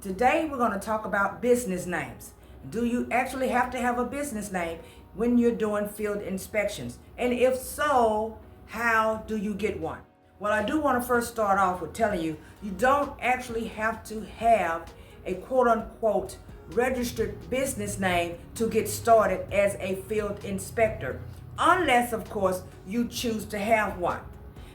Today we're going to talk about business names. Do you actually have to have a business name when you're doing field inspections? And if so, how do you get one? Well, I do want to first start off with telling you, you don't actually have to have a quote-unquote registered business name to get started as a field inspector, unless, of course, you choose to have one.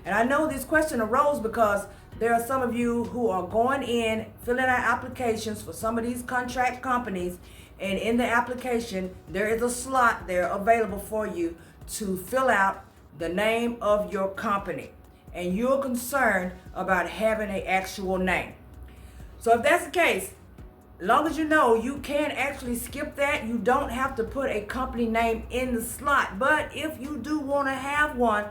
And I know this question arose because there are some of you who are going in, filling out applications for some of these contract companies, and in the application, there is a slot there available for you to fill out the name of your company. And you're concerned about having an actual name. So if that's the case, as long as you know, you can actually skip that. You don't have to put a company name in the slot. But if you do want to have one,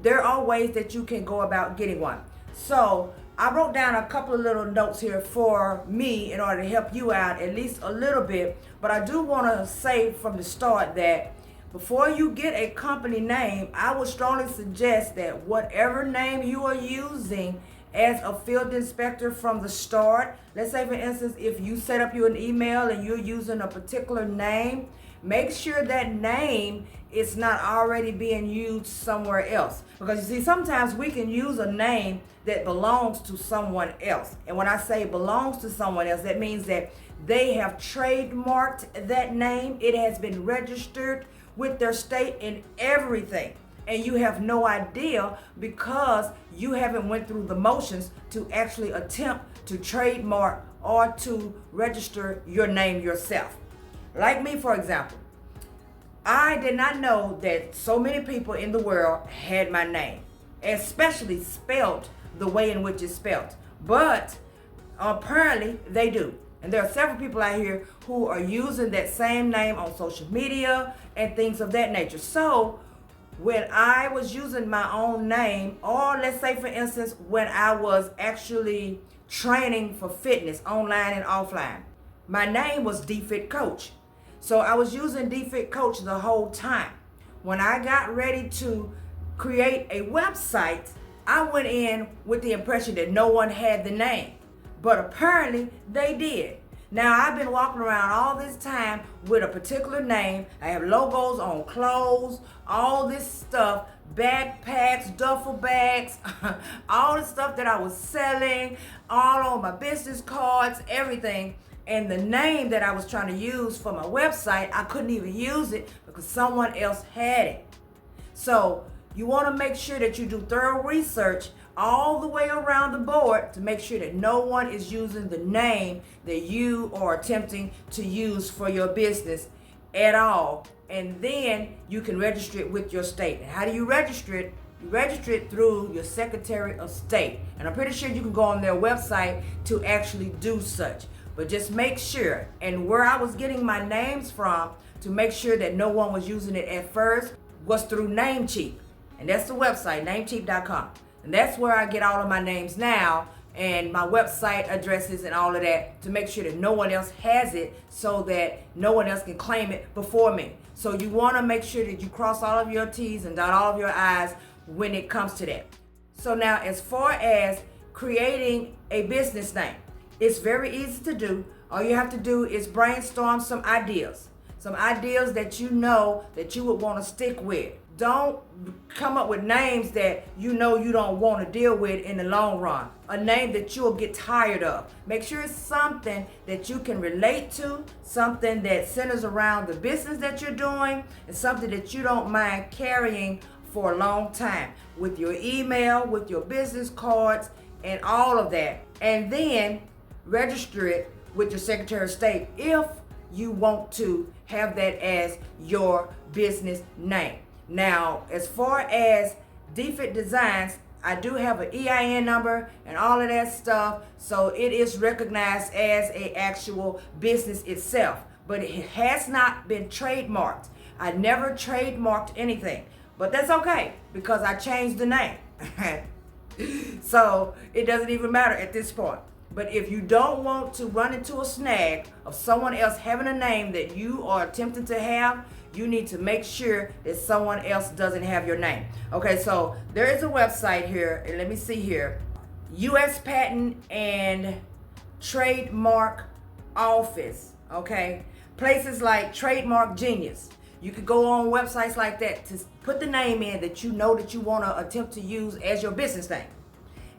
there are ways that you can go about getting one. So I wrote down a couple of little notes here for me in order to help you out at least a little bit. But I do want to say from the start that before you get a company name, I would strongly suggest that whatever name you are using as a field inspector from the start, let's say for instance, if you set up an email and you're using a particular name, make sure that name is not already being used somewhere else. Because you see, sometimes we can use a name that belongs to someone else. And when I say belongs to someone else, that means that they have trademarked that name. It has been registered with their state and everything. And you have no idea because you haven't went through the motions to actually attempt to trademark or to register your name yourself. Like me, for example, I did not know that so many people in the world had my name, especially spelled the way in which it's spelled. But apparently they do. And there are several people out here who are using that same name on social media and things of that nature. So when I was using my own name, or let's say for instance, when I was actually training for fitness online and offline, my name was DFit Coach. So I was using DFit Coach the whole time. When I got ready to create a website, I went in with the impression that no one had the name, but apparently they did. Now I've been walking around all this time with a particular name. I have logos on clothes, all this stuff, backpacks, duffel bags, all the stuff that I was selling, all on my business cards, everything. And the name that I was trying to use for my website, I couldn't even use it because someone else had it. So you want to make sure that you do thorough research all the way around the board to make sure that no one is using the name that you are attempting to use for your business at all. And then you can register it with your state. And how do you register it? You register it through your Secretary of State. And I'm pretty sure you can go on their website to actually do such. But just make sure, and where I was getting my names from to make sure that no one was using it at first was through Namecheap. And that's the website, namecheap.com. And that's where I get all of my names now and my website addresses and all of that to make sure that no one else has it so that no one else can claim it before me. So you want to make sure that you cross all of your T's and dot all of your I's when it comes to that. So now as far as creating a business name, it's very easy to do. All you have to do is brainstorm some ideas that you know that you would want to stick with. Don't come up with names that you know you don't want to deal with in the long run. A name that you'll get tired of. Make sure it's something that you can relate to, something that centers around the business that you're doing, and something that you don't mind carrying for a long time with your email, with your business cards, and all of that. And then register it with your Secretary of State if you want to have that as your business name. Now, as far as DFit Designs, I do have an EIN number and all of that stuff, so it is recognized as an actual business itself, but it has not been trademarked. I never trademarked anything, but that's okay because I changed the name. So it doesn't even matter at this point. But if you don't want to run into a snag of someone else having a name that you are attempting to have, you need to make sure that someone else doesn't have your name. Okay, so there is a website here, and let me see here. U.S. Patent and Trademark Office, okay? Places like Trademark Genius. You could go on websites like that to put the name in that you know that you want to attempt to use as your business name.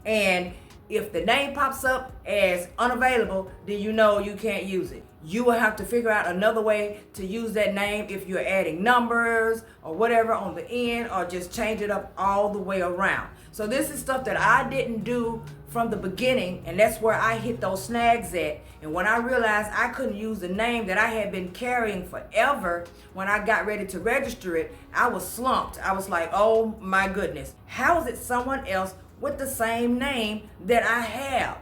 And if the name pops up as unavailable, then you know you can't use it. You will have to figure out another way to use that name if you're adding numbers or whatever on the end, or just change it up all the way around. So this is stuff that I didn't do from the beginning, and that's where I hit those snags at. And when I realized I couldn't use the name that I had been carrying forever, when I got ready to register it, I was slumped. I was like, oh my goodness, how is it someone else with the same name that I have?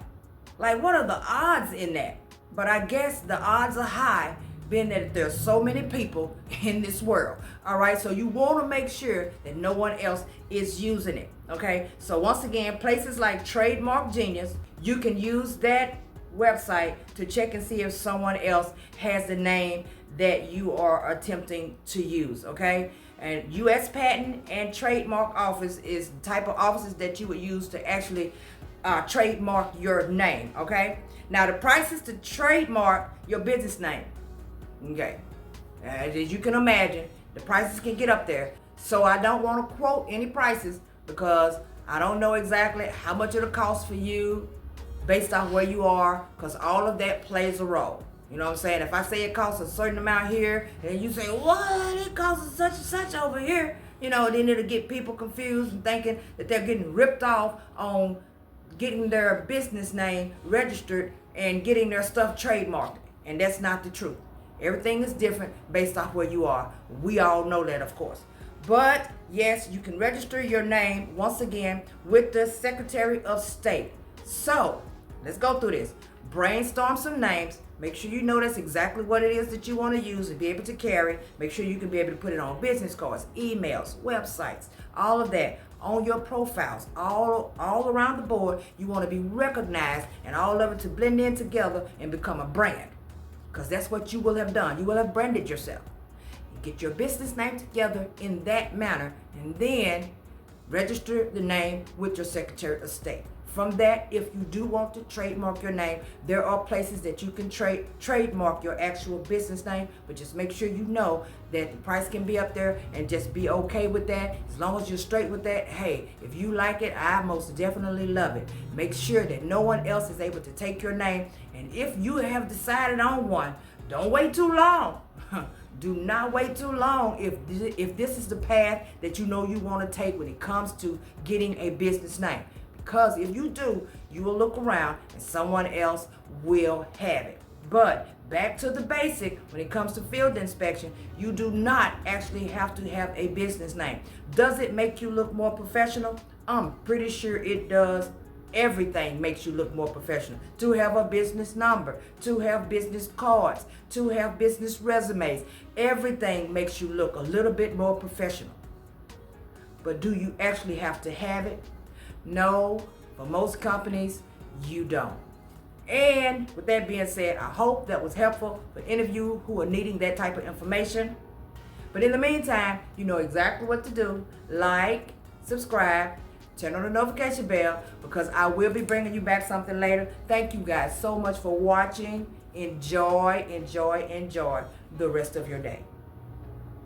Like, what are the odds in that? But I guess the odds are high, being that there's so many people in this world. All right, so you want to make sure that no one else is using it. Okay, so once again, places like Trademark Genius, you can use that website to check and see if someone else has the name that you are attempting to use. Okay, and U.S. Patent and Trademark Office is the type of offices that you would use to actually trademark your name. Okay, now the prices to trademark your business name, okay, as you can imagine, the prices can get up there. So I don't want to quote any prices because I don't know exactly how much it'll cost for you based on where you are, because all of that plays a role. You know what I'm saying? If I say it costs a certain amount here, and you say, what, it costs such and such over here, you know, then it'll get people confused and thinking that they're getting ripped off on getting their business name registered and getting their stuff trademarked. And that's not the truth. Everything is different based off where you are. We all know that, of course. But yes, you can register your name once again with the Secretary of State. So let's go through this. Brainstorm some names. Make sure you know that's exactly what it is that you want to use and be able to carry. Make sure you can be able to put it on business cards, emails, websites, all of that, on your profiles, all around the board. You want to be recognized, and all of it to blend in together and become a brand, because that's what you will have done. You will have branded yourself. You get your business name together in that manner, and then register the name with your Secretary of State. From that, if you do want to trademark your name, there are places that you can trademark your actual business name, but just make sure you know that the price can be up there, and just be okay with that. As long as you're straight with that, hey, if you like it, I most definitely love it. Make sure that no one else is able to take your name, and if you have decided on one, don't wait too long. Do not wait too long if this is the path that you know you want to take when it comes to getting a business name. Because if you do, you will look around and someone else will have it. But back to the basic, when it comes to field inspection, you do not actually have to have a business name. Does it make you look more professional? I'm pretty sure it does. Everything makes you look more professional. To have a business number, to have business cards, to have business resumes, everything makes you look a little bit more professional. But do you actually have to have it? No, for most companies, you don't. And with that being said, I hope that was helpful for any of you who are needing that type of information. But in the meantime, you know exactly what to do. Like, subscribe, turn on the notification bell, because I will be bringing you back something later. Thank you guys so much for watching. Enjoy the rest of your day.